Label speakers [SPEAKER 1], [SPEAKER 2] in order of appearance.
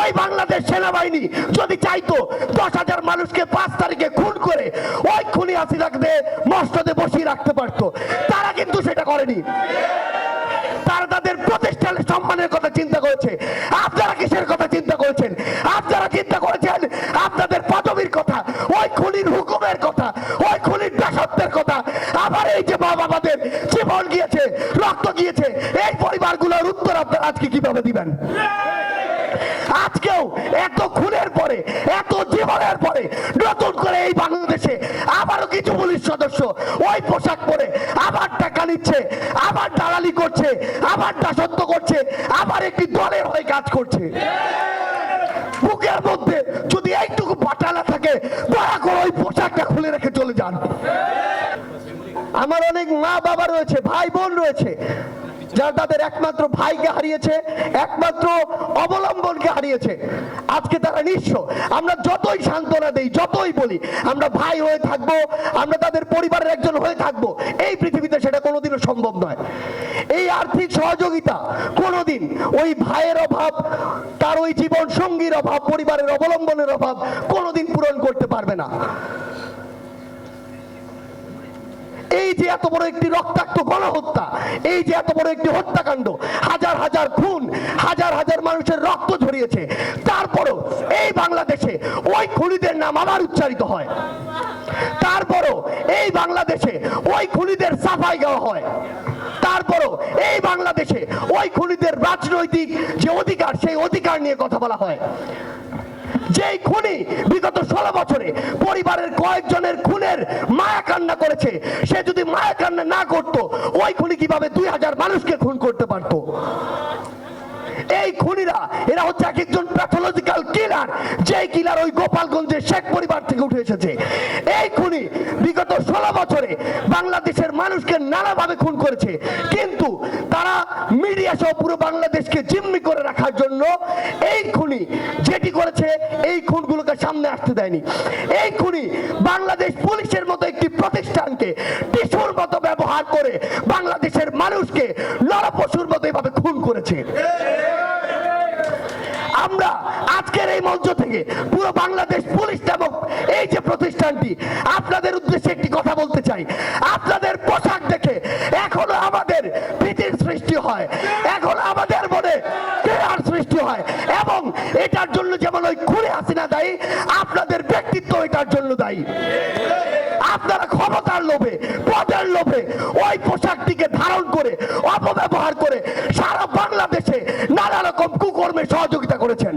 [SPEAKER 1] ওই বাংলাদেশ সেনাবাহিনী যদি চাইতো 10,000 মানুষকে 5 তারিখে খুন করে ওই খুনি হাসিনাকে মসনদে বসিয়ে রাখতে পারতো, তারা কিন্তু সেটা করেনি। তারা তাদের প্রতিষ্ঠানের সম্মানের কথা চিন্তা করেছে। আপনারা কিসের কথা চিন্তা করেছেন? আপনারা চিন্তা করেছেন আপনাদের পদবীর কথা, ওই খুনির হুকুমের কথা, ওই খুনির দাসত্বের কথা। আবার এই যে মা বাবাদের জীবন গিয়েছে, রক্ত গিয়েছে, এই পরিবারগুলোর উত্তর আপনারা আজকে কিভাবে দিবেন? আজকেও এত খুনের পরে, এত জীবনের পরে নতুন করে এই বাংলাদেশে আবারও কিছু পুলিশ সদস্য ওই পোশাক পরে আবার টাকা নিচ্ছে, আবার দালালি করছে, আবার দাসত্ব করছে, আবার একটি দলের হয়ে কাজ করছে। বুকের মধ্যে যদি এইটুকু পাটালা থাকে, দয়া করে ওই পোশাকটা খুলে রেখে চলে যান। আমার অনেক মা বাবা রয়েছে, ভাই বোন রয়েছে, যারা তাদের একমাত্র ভাইকে হারিয়েছে, একমাত্র অবলম্বনকে হারিয়েছে। আজকে তারা নিঃস্ব। আমরা যতই সান্ত্বনা দেই, যতই বলি আমরা ভাই হয়ে থাকবো, আমরা তাদের পরিবারের একজন হয়ে থাকবো, এই পৃথিবীতে সেটা কোনোদিনও সম্ভব নয়। এই আর্থিক সহযোগিতা কোনোদিন ওই ভাইয়ের অভাব, তার ওই জীবন সঙ্গীর অভাব, পরিবারের অবলম্বনের অভাব কোনোদিন পূরণ করতে পারবে না। এই যে এত বড় একটি রক্তাক্ত গণহত্যা, এই যে এত বড় একটি হত্যাকাণ্ড, হাজার হাজার খুন, হাজার হাজার মানুষের রক্ত ঝরিয়েছে, তারপরও এই বাংলাদেশে ওই খুনিদের নাম আবার উচ্চারিত হয়। তারপরও এই বাংলাদেশে ওই খুনিদের সাফাই গাওয়া হয়। তারপরও এই বাংলাদেশে ওই খুনিদের রাজনৈতিক যে অধিকার, সেই অধিকার নিয়ে কথা বলা হয়। যেই খুনি বিগত 16 বছরে পরিবারের কয়েকজনের খুনের মায়া কান্না করেছে, সে যদি মায়া কান্না না করতো, ওই খুনি কিভাবে 2000 মানুষকে খুন করতে পারতো? এই খুনিরা, এরা হচ্ছে এক একজন প্যাথোলজিক্যাল কিলার, যেই কিলার ওই গোপালগঞ্জের শেখ পরিবার থেকে উঠে এসেছে। এই খুনি বিগত 16 বছরে বাংলাদেশের মানুষকে নানাভাবে খুন করেছে, কিন্তু তারা মিডিয়া সহ পুরো বাংলাদেশকে জিম্মি করে রাখার জন্য এই খুনি যেটি করেছে, এই খুনগুলোকে সামনে আসতে দেয়নি। এই খুনি বাংলাদেশ পুলিশের মতো একটি প্রতিষ্ঠানকে টিস্যুর মতো ব্যবহার করে বাংলাদেশের মানুষকে নরপশুর মতো এভাবে খুন করেছে। আমরা আজকের এই মঞ্চ থেকে পুরো বাংলাদেশ পুলিশ নামক এই যে প্রতিষ্ঠানটি, আপনাদের উদ্দেশ্যে একটি কথা বলতে চাই। আপনাদের পোশাক দেখে এখনো আমাদের ভীতির সৃষ্টি হয়, এখন আমাদের মনে ঘৃণার সৃষ্টি হয়, এবং এটার জন্য যেমন ওই খুনি হাসিনা দায়ী, আপনাদের ব্যক্তিত্ব এটার জন্য দায়ী। আপনারা ক্ষমতার লোভে, পদের লোভে ওই পোশাকটিকে ধারণ করে, অপব্যবহার করে সারা বাংলাদেশে নানা রকম কুকর্মে সহযোগিতা করেছেন।